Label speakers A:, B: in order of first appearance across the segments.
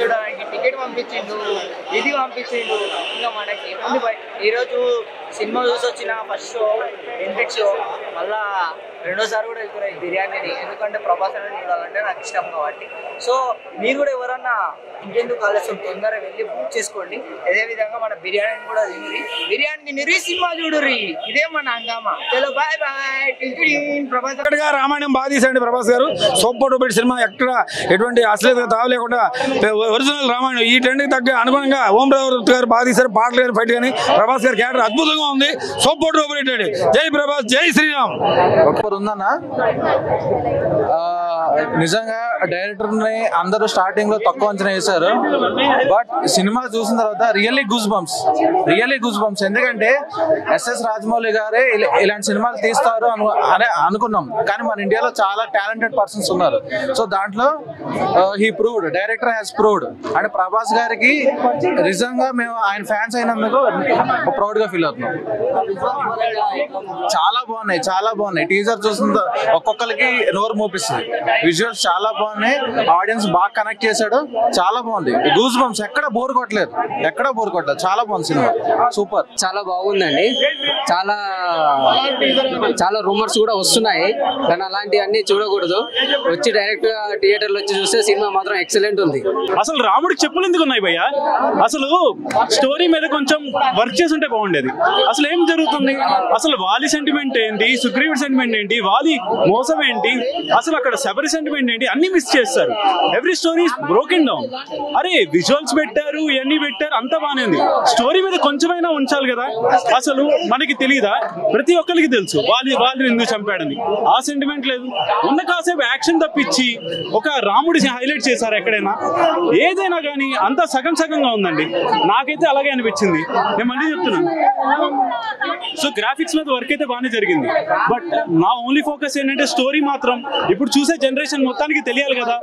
A: చూడడానికి టికెట్ పంపించిండు, ఇది పంపించిండు. ఇంకా మనకి ఏముంది బాయ్, ఈరోజు సినిమా చూసి వచ్చిన ఫస్ట్ షో ఇంటెక్ షో, మళ్ళా రెండోసారి కూడా వెళ్తున్నాయి బిర్యానీని, ఎందుకంటే ప్రభాస్ అనేది చూడాలంటే నాకు ఇష్టం కాబట్టి. సో మీరు కూడా ఎవరన్నా ఇంకెందుకు ఆలస్యం తొందరగా వెళ్ళి బుక్ చేసుకోండి. అదేవిధంగా మన బిర్యానీని కూడా బిర్యానీ తినిరి, సినిమా చూడుర్రి. ఇదే మన హంగామా. చలో బాయ్ బాయ్. ప్రభాస్
B: రామాయణం బాగా తీసాడు ప్రభాస్ గారు. సూపర్ డూపర్ సినిమా, ఎక్కడ ఎటువంటి అశ్లీలత తావలేకుండా ఒరిజినల్ రామాయణం. ఈ ట్రెండ్కి తగ్గ అనుగుణంగా ఓం రావు గారు బాగా తీశారు. పాటలు కానీ ఫైట్ కానీ ప్రభాస్ గారి క్యారెక్టర్ అద్భుతంగా ఉంది. Super duper hit. జై ప్రభాస్, జై శ్రీరామ్.
C: ఉందన్నా నిజంగా డైరెక్టర్ ని అందరూ స్టార్టింగ్ లో తక్కువ అంచనా వేశారు. బట్ సినిమా చూసిన తర్వాత రియల్లీ గూస్ బంప్స్. ఎందుకంటే ఎస్ఎస్ రాజమౌళి గారే ఇలాంటి సినిమాలు తీస్తారు అని అనుకున్నాం, కానీ మన ఇండియాలో చాలా టాలెంటెడ్ పర్సన్స్ ఉన్నారు. సో దాంట్లో he proved, director has proved. And Prabhas గారికి నిజంగా మేము ఆయన ఫ్యాన్స్ అయినందుకు ప్రౌడ్ గా ఫీల్ అవుతున్నాం. చాలా బాగున్నాయి. టీజర్ చూసిన ఒక్కొక్కరికి నోరు మూపిస్తుంది. విజువల్స్ చాలా బాగున్నాయి. ఆడియన్స్ బాగా కనెక్ట్ చేశాడు. చాలా బాగుంది. Goose bumps. ఎక్కడ బోర్ కొట్టలేదు. చాలా బాగుంది సినిమా. సూపర్.
D: చాలా బాగుందండి. చాలా రూమర్స్ కూడా వస్తున్నాయి, కానీ అలాంటివన్నీ చూడకూడదు. వచ్చి డైరెక్ట్ గా థియేటర్లో వచ్చి చూస్తే సినిమా మాత్రం ఎక్సలెంట్ ఉంది.
E: అసలు రాముడికి చెప్పులు ఎందుకు ఉన్నాయి భయ్యా? అసలు స్టోరీ మీద కొంచెం వర్క్ చేసి ఉంటే బాగుండేది. అసలు ఏం జరుగుతుంది? అసలు వాలి సెంటిమెంట్ ఏంటి, సుగ్రీవుడి సెంటిమెంట్ ఏంటి, వాలి మోసం ఏంటి, అసలు అక్కడ శబరి సెంటిమెంట్ ఏంటి, అన్ని మిస్ చేస్తారు. Every story broken down. అరే విజువల్స్ పెట్టారు, ఇవన్నీ పెట్టారు, అంతా బాగానే ఉంది. స్టోరీ మీద కొంచెమైనా ఉంచాలి కదా. అసలు మనకి తెలియదా? ప్రతి ఒక్కరికి తెలుసు వాళ్ళని ఎందుకు చంపాడని. ఆ సెంటిమెంట్ లేదు. ఉన్న కాసేపు యాక్షన్ తప్పించి ఒక రాముడి హైలైట్ చేశారు ఎక్కడైనా. ఏదైనా కానీ అంతా సగంగా ఉందండి. నాకైతే అలాగే అనిపించింది. నేను మళ్ళీ చెప్తున్నాను. సో గ్రాఫిక్స్ మీద వర్క్ అయితే బాగానే జరిగింది. బట్ నా ఓన్లీ ఫోకస్ ఏంటంటే స్టోరీ మాత్రం ఇప్పుడు చూసే జనరేషన్ మొత్తానికి తెలియాలి కదా,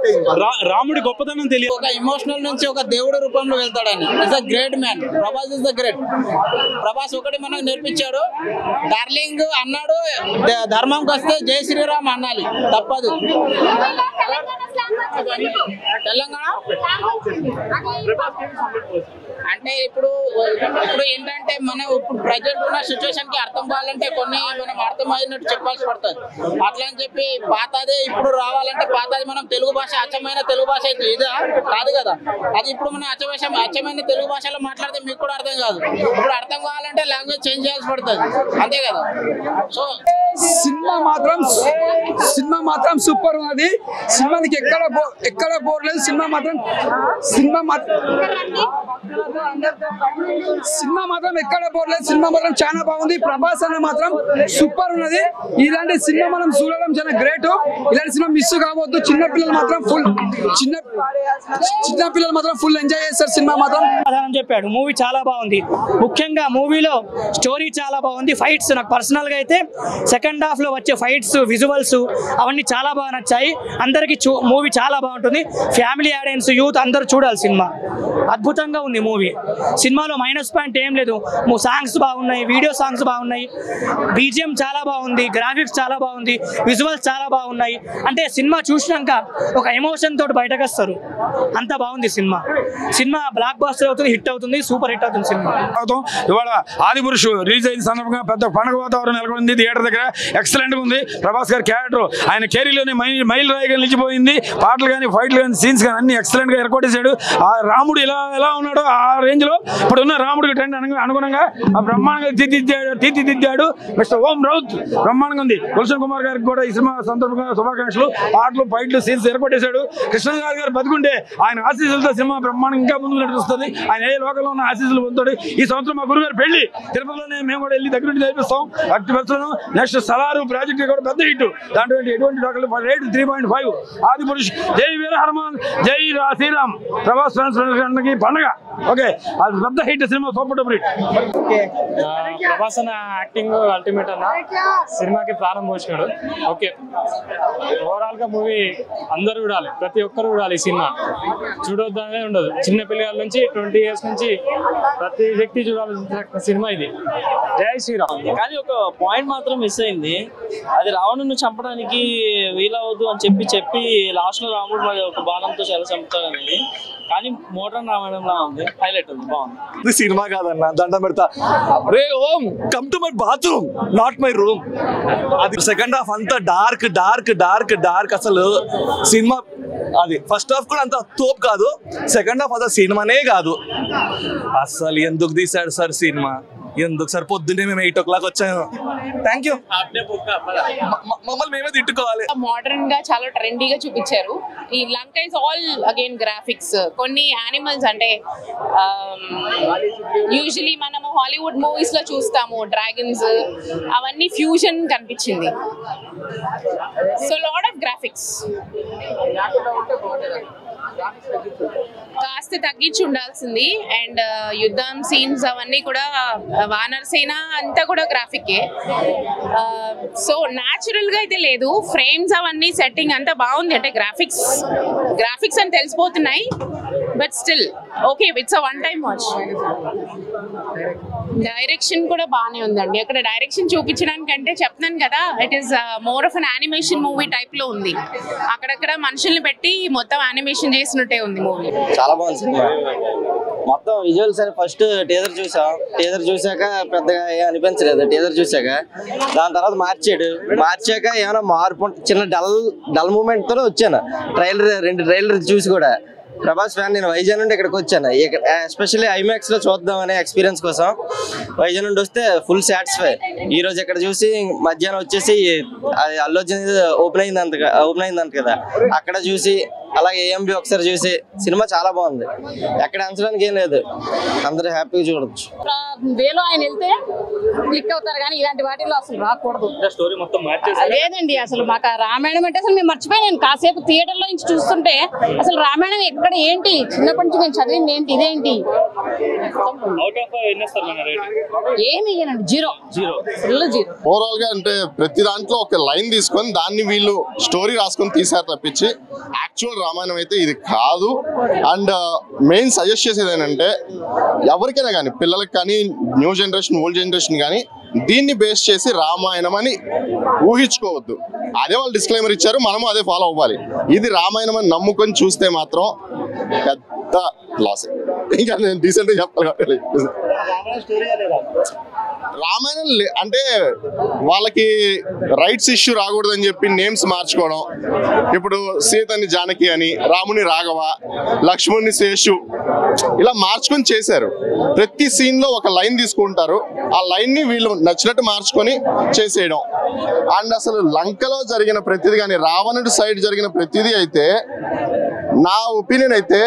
E: రాముడి గొప్పతనం తెలియాలి.
F: ఒక ఎమోషనల్ నుంచి ఒక దేవుడి రూపంలో వెళ్తాడని. Is the great man. Prabhas is the great. Prabhas ఒకటి మనకు నేర్పించాడు. డార్లింగ్ అన్నాడు, ధర్మంకి వస్తే జై శ్రీరామ్ అనాలి, తప్పదు. తెలంగాణ అంటే ఇప్పుడు ఏంటంటే మనం ఇప్పుడు ప్రజెంట్ ఉన్న సిచ్యువేషన్ కి అర్థం కావాలంటే కొన్ని మనం అర్థమైనట్టు చెప్పాల్సి పడుతుంది. అట్లా అని చెప్పి పాతదే ఇప్పుడు రావాలంటే పాతది మనం తెలుగు భాష, అచ్చమైన తెలుగు భాష అయితే ఇదా కాదు కదా. అది ఇప్పుడు మనం అచ్చమైన తెలుగు భాషలో మాట్లాడితే మీకు కూడా అర్థం కాదు. ఇప్పుడు అర్థం కావాలంటే లాంగ్వేజ్ చేంజ్ చేయాల్సి పడుతుంది, అంతే కదా. సో
B: సినిమా మాత్రం సూపర్ ఉన్నది. సినిమాకి ఎక్కడ బోర్ లేదు. సినిమా మాత్రం ఎక్కడ బోర్ లేదు. సినిమా మాత్రం చాలా బాగుంది. ప్రభాస్ అన్న మాత్రం సూపర్ ఉన్నది. ఇలాంటి సినిమా మనం చూడడం చాలా గ్రేట్. ఇలాంటి సినిమా మిస్ కావద్దు. చిన్నపిల్లలు మాత్రం ఫుల్ ఎంజాయ్ చేస్తారు. సినిమా మాత్రం
G: చెప్పాడు. మూవీ చాలా బాగుంది. ముఖ్యంగా మూవీలో స్టోరీ చాలా బాగుంది. ఫైట్స్ నాకు పర్సనల్ గా అయితే సెకండ్ హాఫ్ లో వచ్చే ఫైట్స్, విజువల్స్ అవన్నీ చాలా బాగా నచ్చాయి. అందరికి మూవీ చాలా బాగుంటుంది. ఫ్యామిలీ ఆడియన్స్, యూత్ అందరూ చూడాలి. సినిమా అద్భుతంగా ఉంది. మూవీ సినిమాలో మైనస్ పాయింట్ ఏం లేదు. సాంగ్స్ బాగున్నాయి, వీడియో సాంగ్స్ బాగున్నాయి, బీజిఎం చాలా బాగుంది, గ్రాఫిక్స్ చాలా బాగుంది, విజువల్స్ చాలా బాగున్నాయి. అంటే సినిమా చూసినాక ఒక ఎమోషన్ తోటి బయటకు వస్తారు. అంత బాగుంది సినిమా బ్లాక్ బాస్టర్ అవుతుంది, హిట్ అవుతుంది, సూపర్ హిట్ అవుతుంది సినిమా.
B: ఇవాళ ఆదిపురుషు రిలీజ్ అయిన సందర్భంగా పెద్ద పండుగ వాతావరణం నెలకొంది థియేటర్ దగ్గర. ఎక్సలెంట్ గా ఉంది. ప్రభాస్ గారి క్యారెక్టర్ ఆయన కెరీర్లోనే మైల్ రాయిగా నిలిచిపోయింది. పాటలు కానీ, ఫైట్లు కానీ, సీన్స్ కానీ అన్ని ఎక్సలెంట్ గా ఎరకొట్టేశాడు. ఆ రాముడు ఎలా ఉన్నాడో ఆ రేంజ్ లో ఇప్పుడున్న రాముడికి ట్రెండ్ అనుగుణంగా బ్రహ్మాండంగా తీర్చిదిద్దాడు మిస్టర్ ఓం రౌత్. బ్రహ్మాండంగా ఉంది. గుల్షన్ కుమార్ గారికి కూడా ఈ సినిమా సందర్భంగా శుభాకాంక్షలు. పాటలు, ఫైట్లు, సీన్స్ ఎరకొట్టేశాడు. కృష్ణ గారు బతుకుంటే ఆయన ఆశీస్సులతో సినిమా బ్రహ్మాండం ఇంకా ముందుకు నడుస్తుంది. ఆయన ఏ లోకంలో ఉన్న ఆశీస్సులు పొందుతాడు. ఈ సంవత్సరం మా గురుగారు పెళ్లి తిరుపతిలోనే మేము కూడా వెళ్ళి దగ్గర నుంచి జరిపిస్తాం. అట్టి బస్సులను నెక్స్ట్ సలారు ప్రాజెక్ట్ కూడా పెద్ద హిట్. దాంట్లో ఎటువంటి రేటు 3.5. ఆది పురుష్. జై వీర హనుమాన్, జై శ్రీరామ్. ప్రభాస్ ఫ్యాన్స్ పండుగ. ఓకే, అది పెద్ద hit cinema. Super duper hit.
H: Prabhas అన్న యాక్టింగ్ అల్టిమేట్ అన్న. సినిమాకి ప్రాణం పోసినాడు. ఓకే, ఓవరాల్ గా మూవీ అందరూ చూడాలి, ప్రతి ఒక్కరు చూడాలి. ఈ సినిమా చూడొద్దనే ఉండదు. చిన్న పిల్లల నుంచి 20 years నుంచి ప్రతి వ్యక్తి చూడాల్సిన సినిమా ఇది. జై శ్రీరామ్.
I: కానీ ఒక పాయింట్ మాత్రం మిస్ అయింది. అది రావణుని చంపడానికి వీలవద్దు అని చెప్పి లాస్ట్ లో రాముడు మరి ఒక బాణంతో చాలా చంపుతాడు అనేది. కానీ మోడర్న్ రామాయణంలా ఉంది, హైలైట్ ఉంది, బాగుంది.
J: ఇది సినిమా కాదన్న, దండం పెడతా. రే Om, come to my bathroom, not my room. అది సెకండ్ హాఫ్ అంతా డార్క్ డార్క్ డార్క్ డార్క్. అసలు సినిమా అది ఫస్ట్ హాఫ్ కూడా అంత తోపు కాదు, సెకండ్ హాఫ్ అసలు సినిమానే కాదు. అసలు ఎందుకు తీసాడు సార్ సినిమా? ఎందుకు సార్? పొద్దున్నే మేము 8 o'clock వచ్చాము. Thank you. మమ్మల్ని మేమే తిట్టుకోవాలి.
K: మోడర్న్ గా చాలా ట్రెండీగా చూపించారు. ఈ లంక ఇస్ ఆల్ అగైన్ గ్రాఫిక్స్. కొన్ని యానిమల్స్ అంటే యూజువలీ మనము హాలీవుడ్ మూవీస్ లో చూస్తాము డ్రాగన్స్, అవన్నీ ఫ్యూజన్ కనిపించింది. సో లాట్ ఆఫ్ గ్రాఫిక్స్ కాస్త తగ్గించి ఉండాల్సింది. అండ్ యుద్ధం సీన్స్ అవన్నీ కూడా వానర్ సేన అంతా కూడా గ్రాఫికే. సో న్యాచురల్ గా అయితే లేదు. ఫ్రేమ్స్ అవన్నీ సెట్టింగ్ అంతా బాగుంది. అంటే గ్రాఫిక్స్ అని తెలిసిపోతున్నాయి. But still okay, it's a one time watch. Direction కూడా బాగానే ఉందండి. అక్కడ డైరెక్షన్ చూపించడానికంటే చెప్తున్నాను కదా, it is more of an animation movie type లో ఉంది. అక్కడక్కడ మనుషుల్ని పెట్టి మొత్తం యానిమేషన్ చేసినట్టే ఉంది మూవీ.
L: చాలా బాగుంది సినిమా. మొత్తం విజువల్స్ అని ఫస్ట్ టీజర్ చూసాక పెద్దగా ఏం అనిపించలేదు. టీజర్ చూసాక దాని తర్వాత మార్చాక ఏమైనా మార్పు చిన్న డల్ మూమెంట్ తోనే వచ్చాను. రెండు ట్రైలర్ చూసి కూడా ప్రభాస్ ఫ్యాన్. నేను వైజాగ్ నుండి ఇక్కడికి వచ్చాను, ఎస్పెషల్లీ ఐమాక్స్ లో చూద్దామనే ఎక్స్పీరియన్స్ కోసం వైజాగ్ నుండి వస్తే ఫుల్ సాటిస్ఫై. ఈ రోజు ఇక్కడ చూసి మధ్యాహ్నం వచ్చేసి అల్లు అర్జున్ ఓపెన్ అయిందంట కదా, అక్కడ చూసి అలాగే ఏఎంబి ఒకసారి చూసి సినిమా చాలా బాగుంది. ఎక్కడ అంచడానికి ఏం లేదు, అందరూ హ్యాపీగా చూడొచ్చు.
K: వేలో ఆయన వెళ్తే క్లిక్ అవుతారు కానీ ఇలాంటి వాటిల్లో అసలు రాకూడదు.
I: స్టోరీ మొత్తం
K: లేదండి, అసలు మాకు రామాయణం అంటే అసలు మేము మర్చిపోయాను. కాసేపు థియేటర్ లో నుంచి చూస్తుంటే అసలు రామాయణం ఎక్కడ ఏంటి, చిన్నప్పటి నుంచి నేను చదివింది ఏంటి, ఇదేంటి, ఏమి జీరో.
M: ఓవరాల్ గా అంటే ప్రతి దాంట్లో ఒక లైన్ తీసుకొని దాన్ని వీళ్ళు స్టోరీ రాసుకొని తీసారు తప్పించి యాక్చువల్ రామాయణం అయితే ఇది కాదు. అండ్ మెయిన్ సజెస్ట్ చేసేది ఏంటంటే ఎవరికైనా కానీ, పిల్లలకి కానీ, న్యూ జనరేషన్ ఓల్డ్ జనరేషన్ కానీ దీన్ని బేస్ చేసి రామాయణం అని ఊహించుకోవద్దు. అదే వాళ్ళు డిస్క్లైమర్ ఇచ్చారు, మనము అదే ఫాలో అవ్వాలి. ఇది రామాయణం అని నమ్ముకొని చూస్తే మాత్రం పెద్ద లాస్. ఇంకా నేను డీసెంట్గా చెప్పాలి. రామాయణం అంటే వాళ్ళకి రైట్స్ ఇష్యూ రాకూడదని చెప్పి నేమ్స్ మార్చుకోవడం. ఇప్పుడు సీతని జానకి అని, రాముని రాఘవ, లక్ష్మణుని శేషు ఇలా మార్చుకొని చేశారు. ప్రతి సీన్ లో ఒక లైన్ తీసుకుంటారు, ఆ లైన్ ని వీళ్ళు నచ్చినట్టు మార్చుకొని చేసేయడం. అండ్ అసలు లంకలో జరిగిన ప్రతిదీ కానీ, రావణుడి సైడ్ జరిగిన ప్రతిదీ అయితే నా ఒపీనియన్ అయితే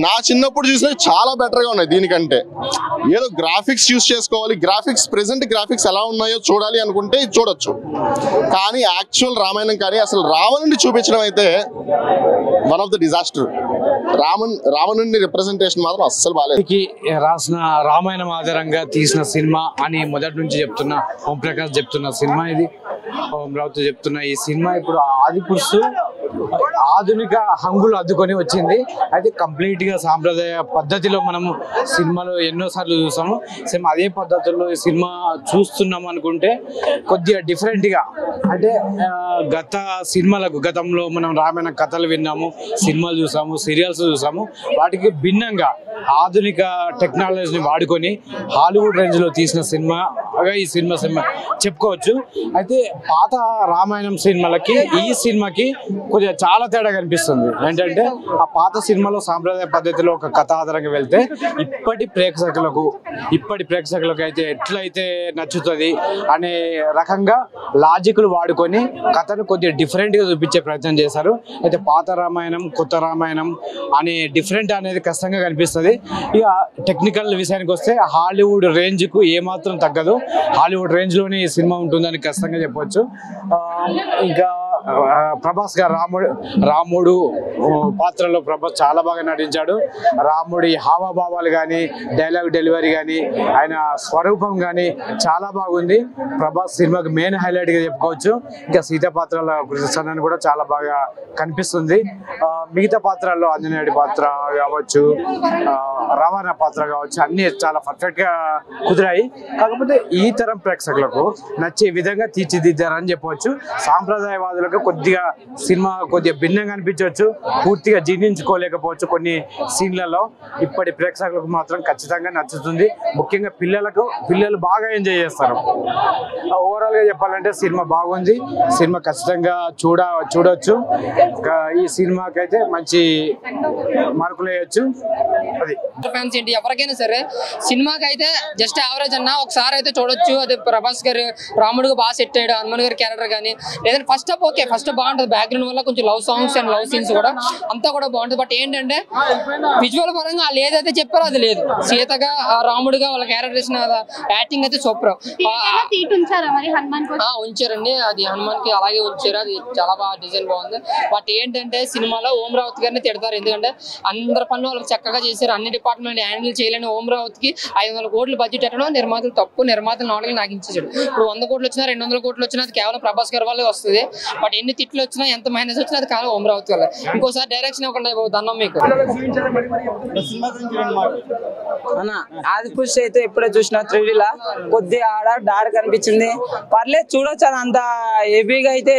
M: నా చిన్నప్పుడు చూసిన చాలా బెటర్గా ఉన్నాయి దీనికంటే. ఏదో గ్రాఫిక్స్ యూస్ చేసుకోవాలి, గ్రాఫిక్స్ ప్రెసెంట్ గ్రాఫిక్స్ ఎలా ఉన్నాయో చూడాలి అనుకుంటే ఇది చూడొచ్చు. కానీ యాక్చువల్ రామాయణం కానీ అసలు రావణుడిని చూపించడం అయితే వన్ ఆఫ్ ద డిజాస్టర్. రావణుడిని రిప్రజెంటేషన్ మాత్రం అస్సలు బాగాలేదు.
C: రాసిన రామాయణం ఆధారంగా తీసిన సినిమా అని మొదటి నుంచి చెప్తున్నా ఓం ప్రకాష్ చెప్తున్న సినిమా ఇది. ఓం రావుతో చెప్తున్న ఈ సినిమా ఇప్పుడు ఆదిపురుషు ఆధునిక హంగులు అద్దుకొని వచ్చింది. అయితే కంప్లీట్ గా సాంప్రదాయ పద్ధతిలో మనము సినిమాలో ఎన్నోసార్లు చూసాము. సేమ్ అదే పద్ధతుల్లో ఈ సినిమా చూస్తున్నాం అనుకుంటే కొద్దిగా డిఫరెంట్ గా, అంటే గతంలో మనం రామాయణ కథలు విన్నాము, సినిమాలు చూసాము, సీరియల్స్ చూసాము. వాటికి భిన్నంగా ఆధునిక టెక్నాలజీని వాడుకొని హాలీవుడ్ రేంజ్ లో తీసిన సినిమాగా ఈ సినిమా చెప్పుకోవచ్చు. అయితే పాత రామాయణం సినిమాలకి ఈ సినిమాకి కొద్దిగా చాలా తేడా కనిపిస్తుంది. ఏంటంటే ఆ పాత సినిమాలో సాంప్రదాయ పద్ధతిలో ఒక కథ ఆధారంగా వెళ్తే ఇప్పటి ప్రేక్షకులకు అయితే ఎట్లయితే నచ్చుతుంది అనే రకంగా లాజిక్లు వాడుకొని కథను కొద్దిగా డిఫరెంట్ గా చూపించే ప్రయత్నం చేశారు. అయితే పాత రామాయణం కొత్త రామాయణం అనే డిఫరెంట్ అనేది కష్టంగా కనిపిస్తుంది. ఇక టెక్నికల్ విషయానికి వస్తే హాలీవుడ్ రేంజ్ కు ఏమాత్రం తగ్గదు. హాలీవుడ్ రేంజ్ లోనే ఈ సినిమా ఉంటుందని కష్టంగా చెప్పవచ్చు. ఇంకా ప్రభాస్ గారు రాముడు పాత్రలో ప్రభాస్ చాలా బాగా నటించాడు. రాముడి హావభావాలు కానీ, డైలాగ్ డెలివరీ కానీ, ఆయన స్వరూపం కానీ చాలా బాగుంది. ప్రభాస్ సినిమాకి మెయిన్ హైలైట్ గా చెప్పుకోవచ్చు. ఇంకా సీత పాత్రల ప్రదర్శన కూడా చాలా బాగా కనిపిస్తుంది. మిగతా పాత్రల్లో ఆంజనేయుడి పాత్ర కావచ్చు,
N: రవాణా పాత్ర కావచ్చు అన్ని చాలా పర్ఫెక్ట్ గా కుదిరాయి. కాకపోతే ఈ తరం ప్రేక్షకులకు నచ్చే విధంగా తీర్చిదిద్దారని చెప్పవచ్చు. సాంప్రదాయవాదులకు కొద్దిగా సినిమా కొద్దిగా భిన్నంగా అనిపించవచ్చు, పూర్తిగా జీర్ణించుకోలేకపోవచ్చు కొన్ని సీన్లలో. ఇప్పటి ప్రేక్షకులకు మాత్రం ఖచ్చితంగా నచ్చుతుంది. ముఖ్యంగా పిల్లలు బాగా ఎంజాయ్ చేస్తారు. ఓవరాల్ గా చెప్పాలంటే సినిమా బాగుంది. సినిమా ఖచ్చితంగా చూడొచ్చు. ఈ సినిమాకి అయితే మంచి మార్కులు వేయచ్చు. అది
O: ఫ్యాన్స్ ఏంటి ఎవరికైనా సరే సినిమాకి అయితే జస్ట్ యావరేజ్ అన్న ఒకసారి అయితే చూడొచ్చు. అది ప్రభాస్ గారు రాముడుగా బాగా సెట్ అయ్యాడు, హనుమాన్ గారి క్యారెక్టర్ కానీ లేదంటే ఫస్ట్ హాఫ్ ఓకే, ఫస్ట్ బాగుంటుంది. బ్యాక్గ్రౌండ్ వల్ల కొంచెం love songs and love scenes కూడా అంతా కూడా బాగుంటుంది. బట్ ఏంటంటే విజువల్ పరంగా వాళ్ళు ఏదైతే చెప్పారో అది లేదు. సీతగా రాముడుగా వాళ్ళ క్యారెక్టర్ చేసిన యాక్టింగ్ అయితే సూపర్ ఉంచారండి. అది హనుమాన్ కి అలాగే ఉంచారు. అది చాలా బాగా డిజైన్ బాగుంది. బట్ ఏంటంటే సినిమాలో ఓం రావత్ గారిని తిడతారు, ఎందుకంటే అందరి పనులు వాళ్ళకి చక్కగా చేశారు. అన్ని డిపార్ట్మెంట్ హ్యాండిల్ చేయలేని ఓం రావత్ కి 500 కోట్లు బడ్జెట్ పెట్టడం నిర్మాతలు తప్పు. నిర్మాతలు నాలుగు నాగించాడు. ఇప్పుడు 100 కోట్లు వచ్చినా 200 కోట్లు వచ్చినా అది కేవలం ప్రభాస్ గారి వల్లే వస్తుంది. బట్ ఎన్ని తిట్లు వచ్చినా ఎంత మైనస్ వచ్చినా అది కాదు ఓం రావత్ వల్ల. ఇంకోసారి డైరెక్షన్ ఇవ్వకుండా దండం మీకు.
A: అది పుష్ అయితే ఇప్పుడే చూసిన 3Dలా కొద్దిగా ఆడ డార్క్ అనిపించింది. పర్లేదు చూడొచ్చు. అని అంత హెవీగా అయితే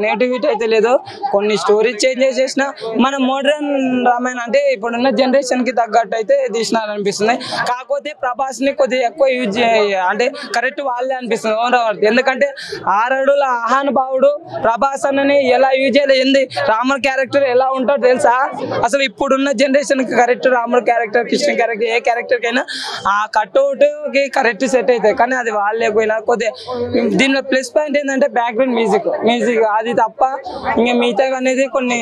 A: నెగిటివిటీ అయితే లేదు. కొన్ని స్టోరీ చేంజ్ చేసిన మన మోడర్న్ రామాయణ అంటే ఇప్పుడున్న జనరేషన్ కి తగ్గట్టు అయితే తీసినారు అనిపిస్తుంది. కాకపోతే ప్రభాస్ ని కొద్దిగా ఎక్కువ యూజ్ అంటే కరెక్ట్ వాళ్ళే అనిపిస్తుంది ఓవరాల్. ఎందుకంటే 6 అడుగుల మహానుభావుడు ప్రభాస్ అన్నని ఎలా యూజ్ చేయాలి, రాముడు క్యారెక్టర్ ఎలా ఉంటాడో తెలుసా? అసలు ఇప్పుడున్న జనరేషన్ కి కరెక్ట్ రాముడు క్యారెక్టర్, కృష్ణ క్యారెక్టర్, ఏ క్యారెక్టర్ కైనా ఆ కట్అవుట్ కి కరెక్ట్ సెట్ అవుతాయి. కానీ అది వాళ్ళేపోయినా కొద్దిగా దీనిలో ప్లస్ పాయింట్ ఏంటంటే బ్యాక్గ్రౌండ్ మ్యూజిక్ అది తప్ప ఇంకా మిగతా అనేది కొన్ని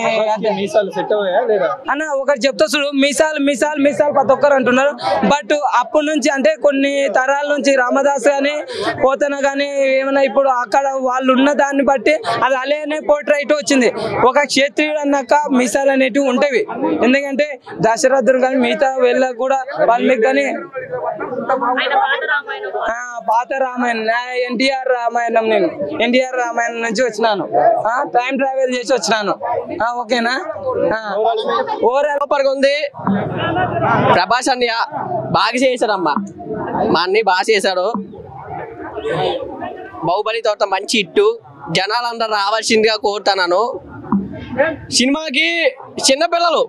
A: అన్న ఒకటి చెప్తా చూడు, మీసాలు ప్రతి ఒక్కరు అంటున్నారు. బట్ అప్పటి నుంచి అంటే కొన్ని తరాల నుంచి రామదాస్ గానీ పోతన గానీ ఏమైనా ఇప్పుడు అక్కడ వాళ్ళు ఉన్న దాన్ని బట్టి అది అలానే పోర్ట్రైట్ వచ్చింది. ఒక క్షత్రియుడు అన్నాక మీసాలు అనేటివి ఉంటవి. ఎందుకంటే దశరథుడు కానీ మిగతా వీళ్ళకి కూడా వాళ్ళకి కానీ పాత రామాయణం ఎన్టీఆర్ రామాయణం, నేను ఎన్టీఆర్ రామాయణం నుంచి వచ్చినాను. టైం ట్రావెల్ చేసి వచ్చినాను. ఓకేనా? ఓవరాల్
P: సూపర్గా ఉంది. ప్రభాస్ అన్నయ్య బాగా చేశాడమ్మా. మా అన్నయ్య బాగా చేశాడు. బాహుబలి తర్వాత మంచి హిట్టు. జనాలందరూ రావాల్సిందిగా కోరుతున్నాను. సినిమాకి చిన్నపిల్లలు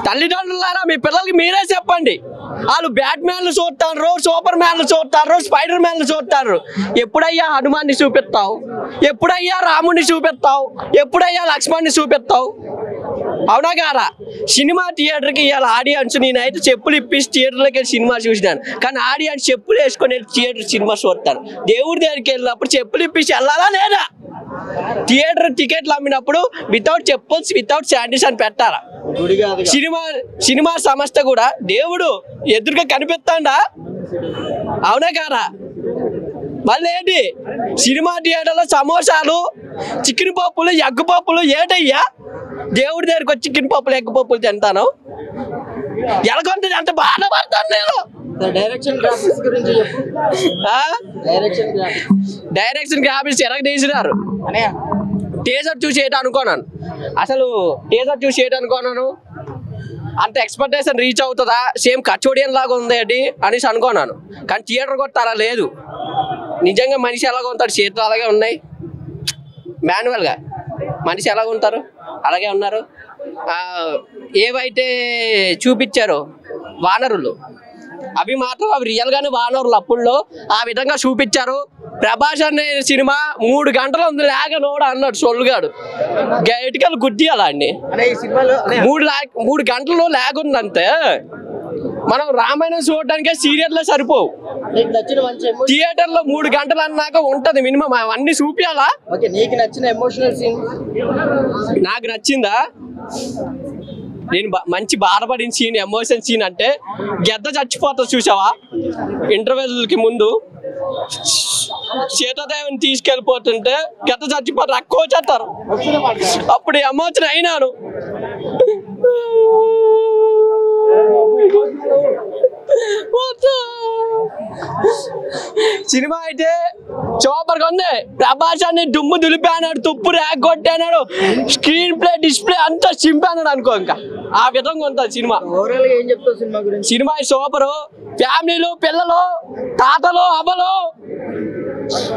P: తల్లిదండ్రులారా మీ పిల్లలకి మీరే చెప్పండి. వాళ్ళు బ్యాట్మ్యాన్లు చూస్తారు, సూపర్ మ్యాన్లు చూస్తారు, స్పైడర్ మ్యాన్లు చూస్తారు. ఎప్పుడయ్యా హనుమాన్ని చూపిస్తావు? ఎప్పుడయ్యా రాముడిని చూపిస్తావు? ఎప్పుడయ్యా లక్ష్మణ్ని చూపిస్తావు? అవునా కారా? సినిమా థియేటర్కి ఇవాళ ఆడియన్స్ నేనైతే చెప్పులు ఇప్పించి థియేటర్లోకి వెళ్ళి సినిమా చూసినాను. కానీ ఆడియన్స్ చెప్పులు వేసుకొని థియేటర్ సినిమా చూస్తాను. దేవుడి దగ్గరికి వెళ్ళినప్పుడు చెప్పులు ఇప్పించి వెళ్ళాలా లేదా? థియేటర్ టికెట్లు అమ్మినప్పుడు వితౌట్ చెప్పుల్స్ వితౌట్ శాండిల్స్ అని పెట్టాలా? సినిమా సంస్థ కూడా దేవుడు ఎదురుగా కనిపిస్తాడా? అవునా కారా? మళ్ళీ ఏంటి సినిమా థియేటర్లో సమోసాలు, చికెన్ పప్పులు, ఎగ్ పప్పులు ఏటయ్యా? దేవుడి దగ్గరికి వచ్చి చికెన్ పప్పులు, ఎగ్ పప్పులు తింటాను. ఎలాగొంటుంది అంత బాధపడతాను నేను. డైరెక్షన్ గ్రాఫిక్స్ గురించి డైరెక్షన్ గ్రాఫిక్స్ ఎలాగ తీసినారు? టీజర్ చూసి ఏంటి అనుకోనాను. అసలు టీజర్ చూసి ఏంటి అనుకోనాను, అంత ఎక్స్పెక్టేషన్ రీచ్ అవుతుందా, సేమ్ కచోడియన్ లాగా ఉంది ఏంటి అనేసి అనుకోనాను. కానీ థియేటర్ కొట్ట అలా లేదు. నిజంగా మనిషి ఎలాగ ఉంటాడు, చేతులు అలాగే ఉన్నాయి. మాన్యువల్గా మనిషి ఎలాగ ఉంటారు అలాగే ఉన్నారు. ఏవైతే చూపించారో వానరులు అవి మాత్రం అవి రియల్గానే వానరులు అప్పుల్లో ఆ విధంగా చూపించారు. ప్రభాస్ అనే సినిమా 3 గంటలు ఉంది లేకనోడు అన్నాడు సొల్లుగాడు. గైటికల్ గుడ్డి అలా అండి 3 గంటలు లేకుందంటే మనం రామాయణం చూడడానికే సీరియల్లో సరిపోవు. థియేటర్లో 3 గంటలు అన్నాక ఉంటది మినిమం. అవన్నీ చూపించాలా? నీకు నచ్చిన ఎమోషనల్ సీన్? నాకు నచ్చిందా, నేను మంచి బాధపడిన సీన్, ఎమోషన్ సీన్ అంటే గెద్ద చచ్చిపోతుంది చూసావా? ఇంటర్వెల్కి ముందు సీతాదేవిని తీసుకెళ్ళిపోతుంటే గెద్ద చచ్చిపోతారు, అక్కో చేస్తారు. అప్పుడు ఎమోషన్ అయినాను. సినిమా అయితే సూపర్గా ఉంది. ప్రభాస్ అని దుమ్ము దులిపాడు, తుప్పు ర్యాక్ కొట్టాడు, స్క్రీన్ ప్లే డిస్ప్లే అంతా చింపాడు అనుకో. ఇంకా ఆ విధంగా ఉంటుంది సినిమా.
A: ఓవరాల్ ఏం చెప్తావు సినిమా గురించి?
P: Cinema super. ఫ్యామిలీలు, పిల్లలు, తాతలు, అవ్వలు,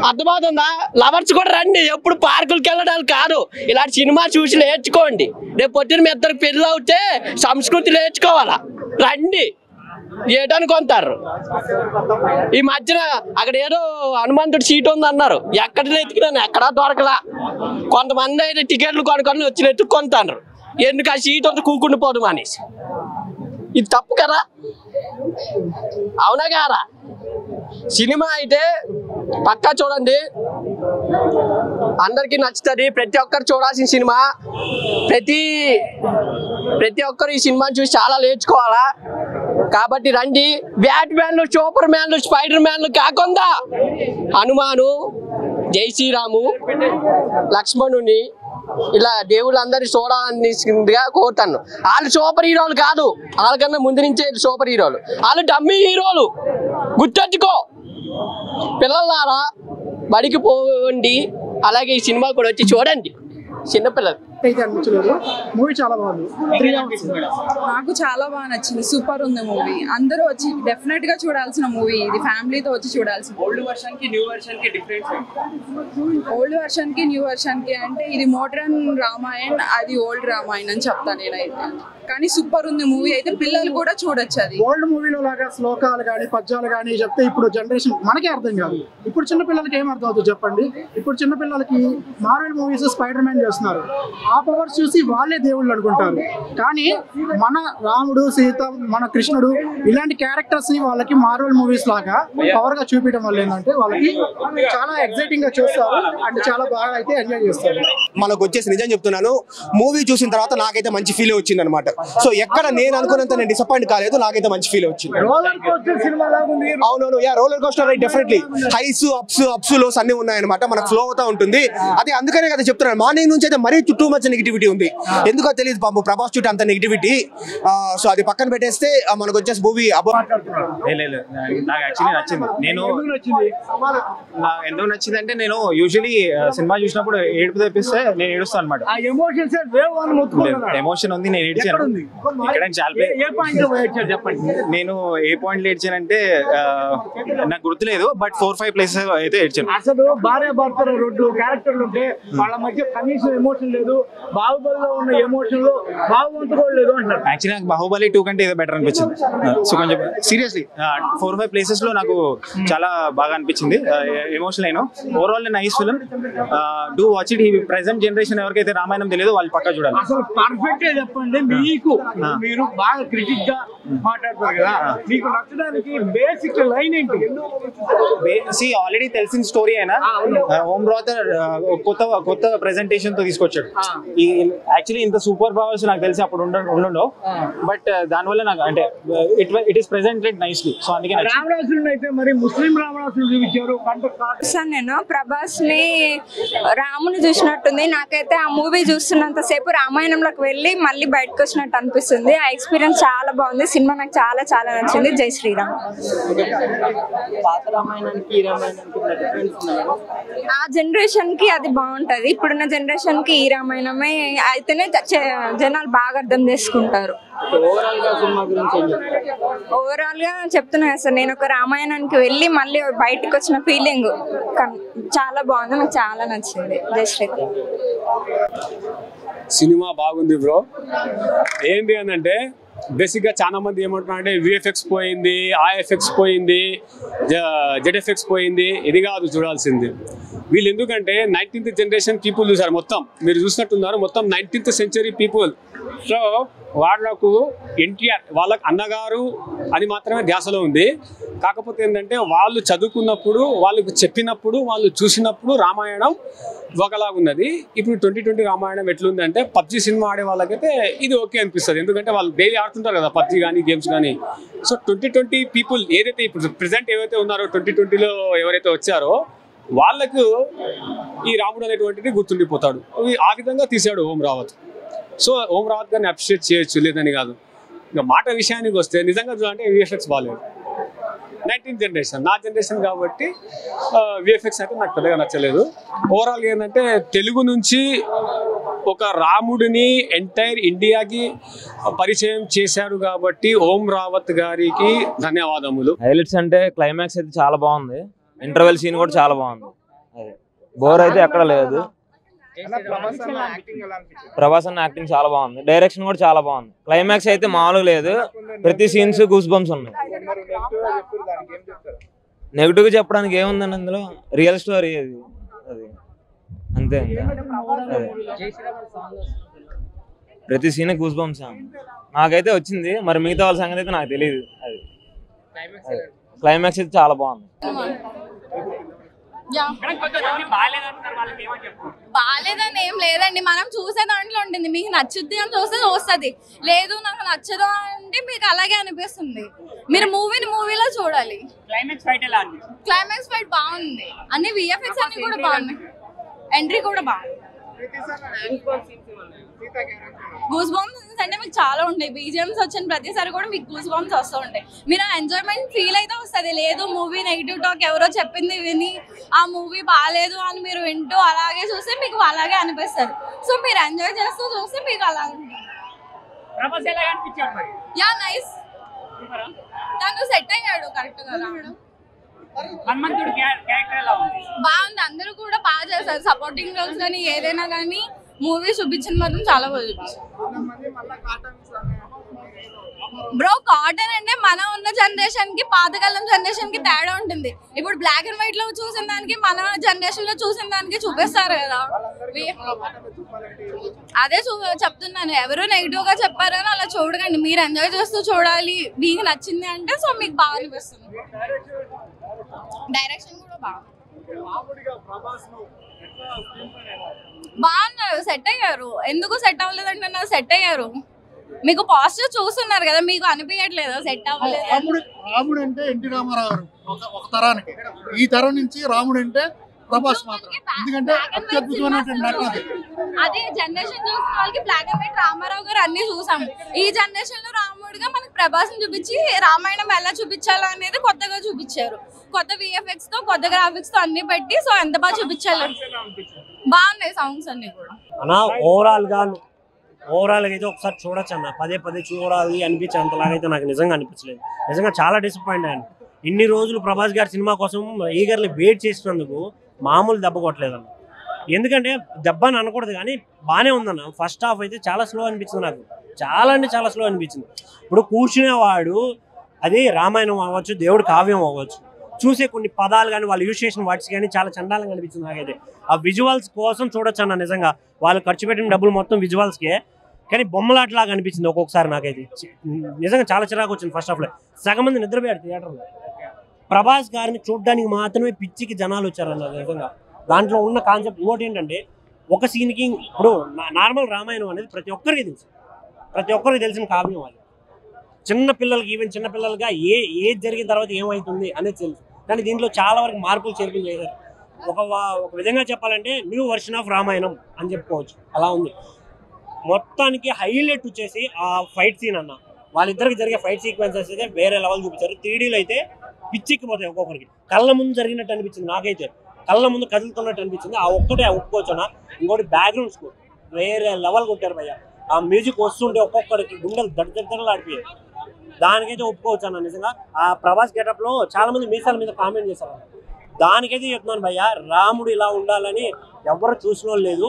P: అర్థమవుతుందా? లవర్స్ కూడా రండి. ఎప్పుడు పార్కులకి వెళ్ళడానికి కాదు, ఇలాంటి సినిమా చూసి నేర్చుకోండి. రేపు పొద్దున మీ ఇద్దరికి పెళ్ళి అవుతే సంస్కృతి నేర్చుకోవాలా. రండి, ఏటనుకుంటారు. ఈ మధ్యన అక్కడ ఏదో హనుమంతుడి సీట్ ఉంది అన్నారు, ఎక్కడ ఎత్తుకున్నాను ఎక్కడా దొరకలా. కొంతమంది అయితే టికెట్లు కొనుక్కొని వచ్చి ఎత్తుక్కొంటారు, ఎందుకు ఆ సీట్ అంతా కూకుండిపోదు అనేసి. ఇది తప్పు కదా, అవునా కాదా? సినిమా అయితే పక్కా చూడండి, అందరికీ నచ్చుతుంది. ప్రతి ఒక్కరు చూడాల్సిన సినిమా. ప్రతి ఒక్కరు ఈ సినిమాని చూసి చాలా నేర్చుకోవాలా. కాబట్టి రండి. బ్యాట్ మ్యాన్లు, సూపర్ మ్యాన్లు, స్పైడర్ మ్యాన్లు కాకుండా హనుమాను, జై శ్రీరాము, లక్ష్మణుని, ఇలా దేవుళ్ళందరినీ చూడాలనిగా కోరుతాను. వాళ్ళు సూపర్ హీరోలు కాదు, వాళ్ళకన్నా ముందు నుంచే సూపర్ హీరోలు. వాళ్ళు డమ్మీ హీరోలు, గుర్తెట్టుకో. పిల్లలారా బడికి పోండి, అలాగే ఈ సినిమా కూడా వచ్చి చూడండి చిన్నపిల్లలు.
Q: మూవీ చాలా బాగుంది.
R: నాకు చాలా బాగా నచ్చింది, సూపర్ ఉంది మూవీ. అందరూ వచ్చి డెఫినెట్ గా చూడాల్సిన మూవీ ఇది, ఫ్యామిలీతో వచ్చి చూడాల్సిన.
D: ఓల్డ్ వర్షన్ కి న్యూ వర్షన్ కి డిఫరెన్స్?
R: ఓల్డ్ వర్షన్ కి న్యూ వర్షన్ కి అంటే ఇది మోడ్రన్ రామాయణ్, అది ఓల్డ్ రామాయణ్ అని చెప్తాను నేనైతే. కానీ సూపర్ ఉంది మూవీ అయితే, పిల్లలు కూడా చూడొచ్చు. అది
Q: ఓల్డ్ మూవీలో లాగా శ్లోకాలు కానీ పద్యాలు కానీ చెప్తే ఇప్పుడు జనరేషన్ మనకే అర్థం కాదు. ఇప్పుడు చిన్న పిల్లలకి ఏం అర్థం అవుతుంది చెప్పండి? ఇప్పుడు చిన్న పిల్లలకి మార్వెల్ మూవీస్, స్పైడర్ మ్యాన్ చేస్తున్నారు, ఆ పవర్స్ చూసి వాళ్ళే దేవుళ్ళు అనుకుంటారు. కానీ మన రాముడు, సీత, మన కృష్ణుడు ఇలాంటి క్యారెక్టర్స్ ని వాళ్ళకి మార్వెల్ మూవీస్ లాగా పవర్ గా చూపించడం వల్ల ఏంటంటే వాళ్ళకి చాలా ఎక్సైటింగ్ గా చూస్తారు అండ్ చాలా బాగా అయితే ఎంజాయ్ చేస్తారు.
S: మనకు వచ్చేసి నిజం చెప్తున్నాను, మూవీ చూసిన తర్వాత నాకైతే మంచి ఫీల్ వచ్చింది అనమాట. సో ఎక్కడ నేను అనుకున్నంత నేను డిసప్పాయింట్ కాలేదు, నాకైతే మంచి ఫీల్ వచ్చింది. అవునవును, yeah, roller coaster ride definitely. Highs, ups lows అన్ని ఉన్నాయన్నమాట, మనకు ఫ్లో అవుతా ఉంటుంది. అదే అందుకనే కదా చెప్తున్నాను, మార్నింగ్ నుంచి అయితే మరీ టూ మచ్ నెగిటివిటీ ఉంది. ఎందుకో తెలియదు పాపం ప్రభాస్ చుట్టూ అంత నెగిటివిటీ. సో అది పక్కన పెట్టేస్తే మనకు వచ్చేసి మూవీ
E: నాకు యాక్చువల్లీ నచ్చింది. నేను ఎందుకు నచ్చింది అంటే, నేను యూజువలీ సినిమా చూసినప్పుడు ఏడుపు తెప్పిస్తే నేను ఏడుస్తాను అనమాట. ఎమోషన్ ఉంది, నేను ఏడ్చాను. ఇక్కడ నేను ఏ పాయింట్ ఏడ్చానంటే నాకు గుర్తులేదు, బట్ 4-5 ప్లేసెస్ అయితే ఏడ్చాను.
Q: అసలు భార్య భర్తల రెండు క్యారెక్టర్లు ఉంటే వాళ్ళ మధ్య కనీసం ఎమోషన్ లేదు. బాహుబలిలో ఉన్న ఎమోషన్ లో బాహుబంతు కూడా లేదు అంటారు.
E: యాక్చువల్లీ నాకు బాహుబలి 2 కంటే ఏదో బెటర్ అనిపించింది. సో కొంచెం సీరియస్లీ 4-5 ప్లేసెస్ లో నాకు చాలా బాగా అనిపించింది. ఎమోషనల్ అయినా overall nice film. Do watch it. ఈ ప్రెసెంట్ జనరేషన్ ఎవరికైతే రామాయణం తెలియదో వాళ్ళు పక్కా చూడాలి.
Q: అసలు పర్ఫెక్ట్ గా చెప్పండి, మీకు మీరు బాగా క్రిటిక్ గా మాట్లాడతారు కదా, మీకు నచ్చడానికి బేసిక్ లైన్ ఏంటి?
E: ఆల్రెడీ తెలిసిన స్టోరీ అయినా ఓం రావుత్ కొత్త ప్రెజెంటేషన్ తో తీసుకొచ్చాడు. యాక్చువల్లీ ఇంత సూపర్ పవర్స్ నాకు తెలిసి అప్పుడు ఉండవు, బట్ దానివల్ల నాకు అంటే it is presented nicely. So అందుకే
Q: రావణాసురుడు అయితే మరి ముస్లిం రావణాసురుడు చూపించారు.
T: నేను ప్రభాస్ ని రాముని చూసినట్టుంది. నాకైతే ఆ మూవీ చూస్తున్నంత సేపు రామాయణంలోకి వెళ్ళి మళ్ళీ బయటకు వచ్చినట్టు అనిపిస్తుంది. ఆ ఎక్స్పీరియన్స్ చాలా బాగుంది. సినిమా నాకు చాలా చాలా నచ్చింది. జై శ్రీరామ్. ఆ జనరేషన్ కి అది బాగుంటది, ఇప్పుడున్న జనరేషన్ కి ఈ రామాయణమే అయితేనే జనాలు బాగా అర్థం చేసుకుంటారు. ఓవరాల్ గా చెప్తున్నా సార్, నేను ఒక రామాయణానికి వెళ్ళి మళ్ళీ బయటకు వచ్చిన ఫీలింగ్ చాలా బాగుంది, నాకు చాలా నచ్చింది. జై శ్రీరామ్.
U: సినిమా బాగుంది బ్రో. ఏంటి అంటే బేసిక్ గా చాలా మంది ఏమంటున్నారు అంటే విఎఫ్ఎక్స్ పోయింది, ఐఎఫ్ఎక్స్ పోయింది, జెడ్ఎఫ్ఎక్స్ పోయింది. ఇది కాదు చూడాల్సింది. వీళ్ళు ఎందుకంటే 19th జనరేషన్ పీపుల్ చూసారు. మొత్తం మీరు చూసినట్టున్నారు, మొత్తం 19th సెంచరీ పీపుల్. సో వాళ్ళకు ఎన్టీఆర్ వాళ్ళకి అన్నగారు అది మాత్రమే ధ్యాసలో ఉంది. కాకపోతే ఏంటంటే వాళ్ళు చదువుకున్నప్పుడు, వాళ్ళకు చెప్పినప్పుడు, వాళ్ళు చూసినప్పుడు రామాయణం ఒకలాగున్నది. ఇప్పుడు 2020 రామాయణం ఎట్లుందంటే పబ్జీ సినిమా ఆడే వాళ్ళకైతే ఇది ఓకే అనిపిస్తుంది. ఎందుకంటే వాళ్ళు డైలీ ఆడుతుంటారు కదా పబ్జీ కానీ గేమ్స్ కానీ. సో 2020 పీపుల్ ఏదైతే ఇప్పుడు ప్రెసెంట్ ఏవైతే ఉన్నారో 2020లో ఎవరైతే వచ్చారో వాళ్ళకు ఈ రాముడు అనేటువంటిది గుర్తుండిపోతాడు. ఆ విధంగా తీశాడు ఓం రావత్. సో ఓం రావత్ గారిని అప్రిషియేట్ చేయొచ్చు, లేదని కాదు. ఇంకా మాట విషయానికి వస్తే నిజంగా చూడాలంటే విఎఫ్ఎక్స్ బాగాలేదు. 19th జనరేషన్, నా జనరేషన్ కాబట్టి విఎఫ్ఎక్స్ అయితే నాకు పెద్దగా నచ్చలేదు. ఓవరాల్గా ఏంటంటే తెలుగు నుంచి ఒక రాముడిని ఎంటైర్ ఇండియాకి పరిచయం చేశారు కాబట్టి ఓం రావత్ గారికి ధన్యవాదములు.
F: హైలైట్స్ అంటే క్లైమాక్స్ అయితే చాలా బాగుంది, ఇంటర్వెల్ సీన్ కూడా చాలా బాగుంది. అదే బోర్ అయితే ఎక్కడ లేదు. ప్రభాస్ అన్న యాక్టింగ్ చాలా బాగుంది, డైరెక్షన్ కూడా చాలా బాగుంది. క్లైమాక్స్ అయితే మామూలుగా లేదు, ప్రతి సీన్స్ గూస్ బంప్స్ ఉన్నాయి. నెగిటివ్ గా చెప్పడానికి ఏముందండి అందులో, రియల్ స్టోరీ అది అది అంతే. ప్రతి సీన్ గూస్ బంప్స్ నాకైతే వచ్చింది, మరి మిగతా వాళ్ళ సంగతి అయితే నాకు తెలియదు. అది క్లైమాక్స్ అయితే చాలా బాగుంది.
V: బాగాలేదని ఏం లేదండి, మనం చూసే దాంట్లో ఉంటుంది. మీకు నచ్చుద్ది అని చూస్తే వస్తుంది, లేదు నాకు నచ్చదు అంటే మీకు అలాగే అనిపిస్తుంది. మీరు మూవీలో చూడాలి. క్లైమాక్స్ ఫైట్ బాగుంది, అన్ని విఎఫ్ఎక్స్ అన్ని కూడా బాగున్నాయి, ఎంట్రీ కూడా బాగుంది. గూస్ బంప్స్ అంటే మీకు చాలా ఉంటాయి, బీజిఎమ్స్ వచ్చిన ప్రతిసారి కూడా మీకు గూస్ బంప్స్ వస్తూ ఉంటాయి. మీరు ఎంజాయ్మెంట్ ఫీల్ అయితే వస్తుంది. లేదు మూవీ నెగిటివ్ టాక్ ఎవరో చెప్పింది విని ఆ మూవీ బాగాలేదు అని మీరు వింటూ అలాగే చూస్తే మీకు అలాగే అనిపిస్తుంది. సో మీరు ఎంజాయ్ చేస్తూ చూస్తే మీకు అలా ఉంటుంది. యా నైస్, తను సెట్ అయ్యాడు కరెక్ట్ గా. బాగుంది, అందరూ కూడా బాగా చేశారు. సపోర్టింగ్ రోల్స్ కానీ ఏదైనా కానీ మూవీ చూపించింది మాత్రం చాలా బాగా చూపించారు. బ్రో కాటన్ అంటే మనం ఉన్న జనరేషన్ కి పాతకాలం జనరేషన్ కి తేడా ఉంటుంది. ఇప్పుడు బ్లాక్ అండ్ వైట్ లో చూసిన దానికి మన జనరేషన్ లో చూసిన దానికి చూపిస్తారు కదా. అదే చెప్తున్నాను, ఎవరు నెగిటివ్ గా చెప్పారని అలా చూడకండి, మీరు ఎంజాయ్ చేస్తూ చూడాలి. మీకు నచ్చింది అంటే సో మీకు బాగా అనిపిస్తుంది. డైరెక్షన్ కూడా బాగున్నారు, సెట్ అయ్యారు. ఎందుకు సెట్ అవ్వలేదంటే నాకు సెట్ అయ్యారు. మీకు పాజిటివ్ చూస్తున్నారు కదా, మీకు అనిపించట్లేదు సెట్ అవ్వలేదు.
W: రాముడు అంటే ఎన్టీ రామారావు గారు ఒక తరానికి, ఈ తరం నుంచి రాముడు అంటే ప్రభాస్ మాత్రం. ఎందుకంటే అత్యద్భుతమైనటువంటి నటన
V: అదే జనరేషన్ చూసిన వాళ్ళకి బ్లాక్ అండ్ వైట్ రామారావు గారు అన్ని చూసాము. ఈ జనరేషన్ లో రాముడిగా మనకి ప్రభాస్ చూపించి రామాయణం ఎలా చూపించాలో అనేది కొత్తగా చూపించారు. కొత్త విఎఫ్ఎక్స్ తో కొత్త గ్రాఫిక్స్ తో అన్ని పెట్టి సో ఎంత బాగా చూపించారు. బాగున్నాయి సాంగ్స్ అన్ని కూడా.
X: ఓవరాల్ గా అయితే ఒకసారి చూడొచ్చు అన్న, పదే చూడాలి అనిపించే అంతలాగైతే నాకు నిజంగా అనిపించలేదు. నిజంగా చాలా డిసప్పాయింట్ అయ్యాను. ఇన్ని రోజులు ప్రభాస్ గారి సినిమా కోసం ఈగర్లీ వెయిట్ చేసినందుకు మామూలు దెబ్బ కొట్టలేదన్న. ఎందుకంటే దెబ్బ అని అనకూడదు కానీ బాగానే ఉందన్న. ఫస్ట్ హాఫ్ అయితే చాలా స్లో అనిపించింది నాకు, చాలా అంటే చాలా స్లో అనిపించింది. ఇప్పుడు కూర్చునేవాడు అది రామాయణం అవ్వచ్చు, దేవుడు కావ్యం అవ్వచ్చు, చూసే కొన్ని పదాలు కానీ వాళ్ళు యూజ్ చేసిన వర్డ్స్ కానీ చాలా చండాలంగా అనిపించింది నాకైతే. ఆ విజువల్స్ కోసం చూడొచ్చు అన్న. నిజంగా వాళ్ళు ఖర్చు పెట్టిన డబ్బులు మొత్తం విజువల్స్కే, కానీ బొమ్మలాట్లాగా అనిపించింది ఒక్కొక్కసారి నాకైతే. నిజంగా చాలా చిరాకు వచ్చింది ఫస్ట్ హాఫ్లో. సగం మంది నిద్రపోయారు థియేటర్లో. ప్రభాస్ గారిని చూడడానికి మాత్రమే పిచ్చికి జనాలు వచ్చారన్న. నిజంగా దాంట్లో ఉన్న కాన్సెప్ట్ ఇంకోటి ఏంటంటే, ఒక సీన్కి ఇప్పుడు నార్మల్ రామాయణం అనేది ప్రతి ఒక్కరికి తెలిసిన కావ్యం. అది చిన్న పిల్లలకి, ఈవెన్ చిన్న పిల్లలుగా ఏది జరిగిన తర్వాత ఏమవుతుంది అనేది తెలుసు. కానీ దీంట్లో చాలా వరకు మార్పులు చేర్పులు చేశారు. ఒక విధంగా చెప్పాలంటే న్యూ వర్షన్ ఆఫ్ రామాయణం అని చెప్పుకోవచ్చు, అలా ఉంది. మొత్తానికి హైలైట్ వచ్చేసి ఆ ఫైట్ సీన్ అన్న. వాళ్ళిద్దరికి జరిగే ఫైట్ సీక్వెన్సెస్ అయితే వేరే లెవెల్ చూపించారు. 3Dలో అయితే పిచ్చిక్కిపోతాయి ఒక్కొక్కరికి. కళ్ళ ముందు జరిగినట్టు అనిపించింది నాకైతే, కళ్ళ ముందు కదులుతున్నట్టు అనిపించింది. ఆ ఒక్కటే ఒప్పుకోవచ్చు అన్న. ఇంకోటి బ్యాక్గ్రౌండ్ స్కోర్ వేరే లెవెల్ కొట్టారు భయ్య. ఆ మ్యూజిక్ వస్తుంటే ఒక్కొక్కరికి గుండెలు దడదడలు ఆడిపోయాయి. దానికైతే ఒప్పుకోవచ్చు అన్న. నిజంగా ఆ ప్రభాస్ గెటప్ లో చాలా మంది మీసాల మీద కామెంట్ చేశారు. దానికైతే చెప్తున్నాను భయ్య, రాముడు ఇలా ఉండాలని ఎవరు చూసిన లేదు,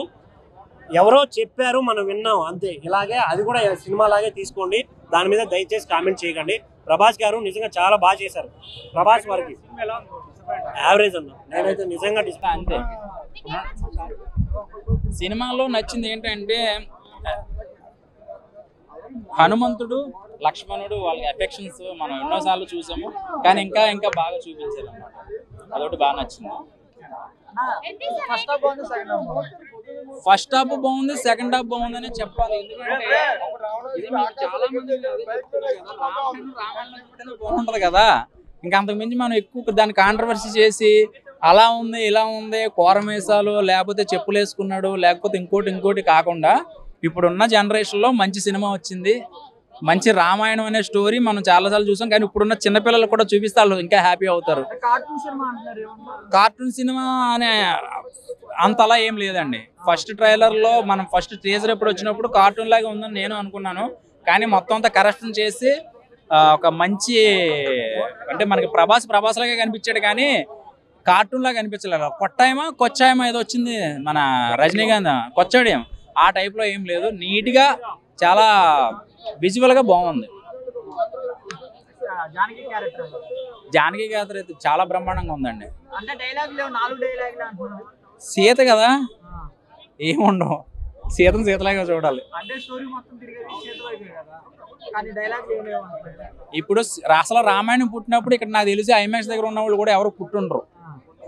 X: ఎవరో చెప్పారు, మనం విన్నాం అంతే. ఇలాగే అది కూడా సినిమా లాగే తీసుకోండి, దాని మీద దయచేసి కామెంట్ చేయకండి. ప్రభాస్ గారు నిజంగా చాలా బాగా చేశారు. ప్రభాస్ వారికి యావరేజ్ అన్న. నేనైతే నిజంగా
Y: అంతే. సినిమాలో నచ్చింది ఏంటంటే హనుమంతుడు లక్ష్మణుడు వాళ్ళ ఎఫెక్షన్స్ మనం ఎన్నోసార్లు చూసాము, కానీ ఇంకా బాగా చూపించారు అన్నమాట. అదొకటి బాగా నచ్చింది. ఫస్ట్ హాఫ్ బాగుంది, సెకండ్ హాఫ్ బాగుంది అని చెప్పాలి. ఎందుకంటే ఇది మీకు చాలా మంది రామాయణం బాగుంటది కదా, ఇంకా అంతకుమించి మనం ఎక్కువ దాన్ని కాంట్రవర్సీ చేసి అలా ఉంది ఇలా ఉంది, కోరమేసాలు లేకపోతే చెప్పులు వేసుకున్నాడు లేకపోతే ఇంకోటి కాకుండా ఇప్పుడున్న జనరేషన్లో మంచి సినిమా వచ్చింది, మంచి రామాయణం అనే స్టోరీ మనం చాలాసార్లు చూసాం, కానీ ఇప్పుడున్న చిన్నపిల్లలు కూడా చూపిస్తే వాళ్ళు ఇంకా హ్యాపీ అవుతారు. కార్టూన్ సినిమా అనే అంతలా ఏం లేదండి. ఫస్ట్ ట్రైలర్లో మనం ఫస్ట్ టీజర్ ఎప్పుడు వచ్చినప్పుడు కార్టూన్ లాగా ఉందని నేను అనుకున్నాను, కానీ మొత్తం అంతా కరెక్షన్ చేసి ఒక మంచి అంటే మనకి ప్రభాస్ లాగా కనిపించాడు, కానీ కార్టూన్ లాగా కనిపించలేదు. కొచ్చాయమా ఏదో వచ్చింది మన రజనీకాంత్ కొచ్చాడేం, ఆ టైప్లో ఏం లేదు. నీట్గా చాలా విజువల్గా బాగుంది. జానకి క్యారెక్టర్ అయితే చాలా బ్రహ్మాండంగా ఉందండి. సీత కదా, ఏముండవు, సీతలాగా చూడాలి. ఇప్పుడు అసలు రామాయణం పుట్టినప్పుడు ఇక్కడ నాకు తెలిసి ఐమాక్స్ దగ్గర ఉన్న వాళ్ళు కూడా ఎవరు పుట్టుండ్రు.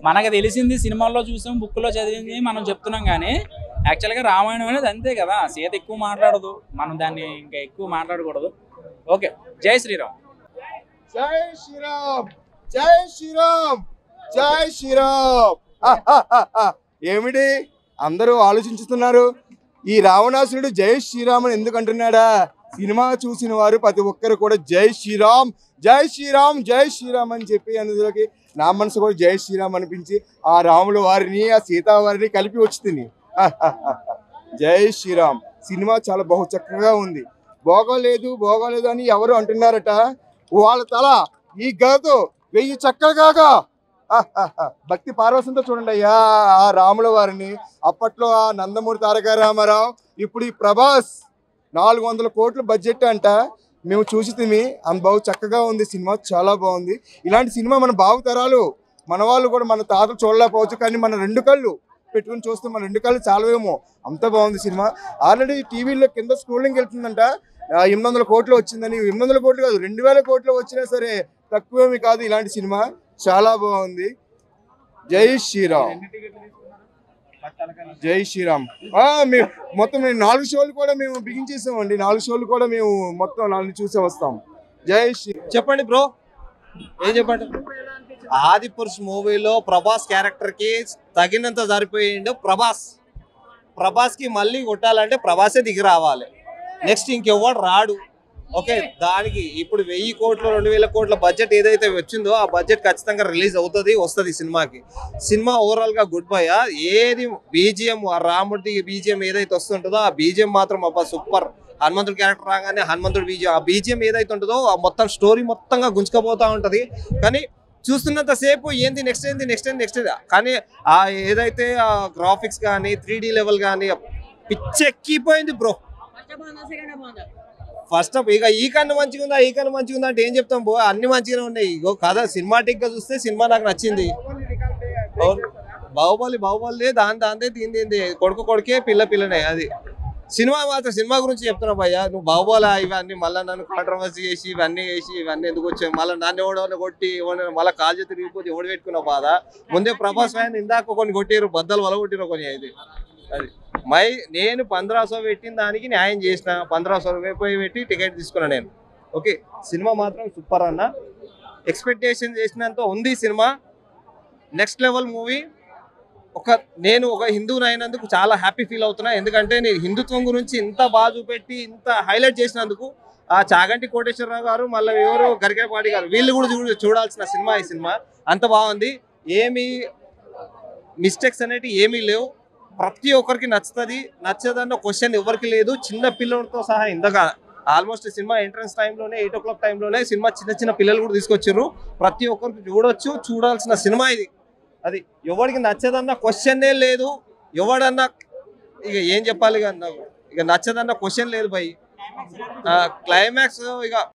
Y: మనకు తెలిసింది సినిమాల్లో చూసాం, బుక్లో చదివింది మనం చెప్తున్నాం, కానీ యాక్చువల్గా రామాయణం అనేది అంతే కదా. సీత ఎక్కువ మాట్లాడదు, మనం దాన్ని ఇంకా ఎక్కువ మాట్లాడకూడదు. ఓకే, జై శ్రీరామ్.
B: జై శ్రీరామ్, జై శ్రీరామ్, జై శ్రీరామ్. ఏమిటి అందరూ ఆలోచించుతున్నారు, ఈ రావణాసురుడు జై శ్రీరామ్ అని ఎందుకు అంటున్నాడా? సినిమా చూసిన వారు ప్రతి ఒక్కరు కూడా జై శ్రీరామ్, జై శ్రీరామ్, జై శ్రీరామ్ అని చెప్పి అందులోకి నా మనసు కూడా జై శ్రీరామ్ అనిపించి ఆ రాముల వారిని ఆ సీతా వారిని కలిపి వచ్చింది. జై శ్రీరామ్. సినిమా చాలా బహు చక్కగా ఉంది. బాగోలేదు అని ఎవరు అంటున్నారట, వాళ్ళ తల ఈ గదతో 1000 చక్కగా భక్తి పార్వశంతో చూడండి అయ్యా ఆ రాముల వారిని. అప్పట్లో ఆ నందమూరి తారక రామారావు, ఇప్పుడు ఈ ప్రభాస్ 400 కోట్ల బడ్జెట్ అంట. మేము చూసి అంత బాగు చక్కగా ఉంది సినిమా, చాలా బాగుంది. ఇలాంటి సినిమా మన భావితరాలు మన వాళ్ళు కూడా మన తాతలు చూడలేకపోవచ్చు, కానీ మన 2 కళ్ళు పెట్టుకుని చూస్తే మన 2 కళ్ళు చాలవేమో, అంత బాగుంది సినిమా. ఆల్రెడీ టీవీలో కింద స్క్రోలింగ్ వెళ్తుందంట 800 కోట్లు వచ్చిందని. 800 కోట్లు కాదు, 2000 కోట్లు వచ్చినా సరే తక్కువేమీ కాదు. ఇలాంటి సినిమా చాలా బాగుంది. జై శ్రీరామ్, జై శ్రీరామ్. మొత్తం 4 షోలు కూడా మేము బిగించేసామండి. 4 షోలు కూడా మేము మొత్తం 4 చూసే వస్తాం. జై శ్రీ.
G: చెప్పండి బ్రో, ఏం చెప్పండి? ఆదిపురుష్ మూవీలో ప్రభాస్ క్యారెక్టర్ కి తగినంత సరిపోయిండు. ప్రభాస్కి మళ్ళీ కొట్టాలంటే ప్రభాసే దిగి రావాలి, నెక్స్ట్ ఇంకెవ్వడు రాడు. ఓకే, దానికి ఇప్పుడు 1000 కోట్లు 2000 కోట్ల బడ్జెట్ ఏదైతే వచ్చిందో ఆ బడ్జెట్ ఖచ్చితంగా రిలీజ్ వస్తుంది సినిమాకి. సినిమా ఓవరాల్ గా గుడ్ బై. ఏది బీజిఎం, రాముడి బీజిఎం ఏదైతే వస్తుంటుందో ఆ బీజిఎం మాత్రం అబ్బా సూపర్. హనుమంతుడి క్యారెక్టర్ రాగానే హనుమంతుడి బీజిఎం, ఆ బీజిఎం ఏదైతే ఉంటుందో ఆ మొత్తం స్టోరీ మొత్తంగా గుంజుకపోతా ఉంటది. కానీ చూస్తున్నంత సేపు ఏంది నెక్స్ట్, కానీ ఆ ఏదైతే ఆ గ్రాఫిక్స్ కానీ 3D లెవెల్ కానీ పిచ్చెక్కిపోయింది బ్రో. ఫస్ట్ ఆఫ్ ఇక ఈ కన్ను మంచిగా ఉందా అంటే ఏం చెప్తాం బో, అన్ని మంచిగానే ఉన్నాయి. ఇగో కథ సినిమాటిక్ గా చూస్తే సినిమా నాకు నచ్చింది. బాహుబలి దాందే తింది, కొడుకే పిల్లనే. అది సినిమా మాత్రం సినిమా గురించి చెప్తున్నావు భయ్యా. నువ్వు బాహుబలి ఇవన్నీ మళ్ళీ నన్ను కాంట్రవర్సీ చేసి ఇవన్నీ ఎందుకు వచ్చాయి, మళ్ళీ నన్ను ఎవడో కొట్టి మళ్ళీ కాలు చేతి తిరిగిపోతే ఎవడు పెట్టుకున్నావు బాధ. ముందే ప్రభాస్ ఫ్యాన్ ఇందాక కొన్ని కొట్టారు, బద్దలు వల కొట్టిరు కొన్ని. అది నేను 1500 పెట్టిన దానికి న్యాయం చేసిన, 1500 రూపాయలు పెట్టి టికెట్ తీసుకున్నా నేను. ఓకే, సినిమా మాత్రం సూపర్ అన్న. ఎక్స్పెక్టేషన్ చేసినంత ఉంది సినిమా. Next level movie. నేను ఒక హిందువుని అయినందుకు చాలా హ్యాపీ ఫీల్ అవుతున్నా, ఎందుకంటే నేను హిందుత్వం గురించి ఇంత బాగా చూపెట్టి ఇంత హైలైట్ చేసినందుకు ఆ చాగంటి కోటేశ్వరరావు గారు, మళ్ళీ ఎవరు గరికేపాటి గారు, వీళ్ళు కూడా చూడాల్సిన సినిమా ఈ సినిమా. అంత బాగుంది, ఏమీ మిస్టేక్స్ అనేవి ఏమీ లేవు. ప్రతి ఒక్కరికి నచ్చుతుంది, నచ్చదన్న క్వశ్చన్ ఎవరికి లేదు. చిన్న పిల్లలతో సహా ఇంతగా ఆల్మోస్ట్ సినిమా ఎంట్రన్స్ టైంలోనే 8 o'clock టైంలోనే సినిమా చిన్న పిల్లలు కూడా తీసుకొచ్చారు. ప్రతి ఒక్కరికి చూడాల్సిన సినిమా ఇది. అది ఎవరికి నచ్చదన్న క్వశ్చనే లేదు. ఎవడన్నా ఇక ఏం చెప్పాలి, ఇక నచ్చదన్న క్వశ్చన్ లేదు భయ్. క్లైమాక్స్ ఇక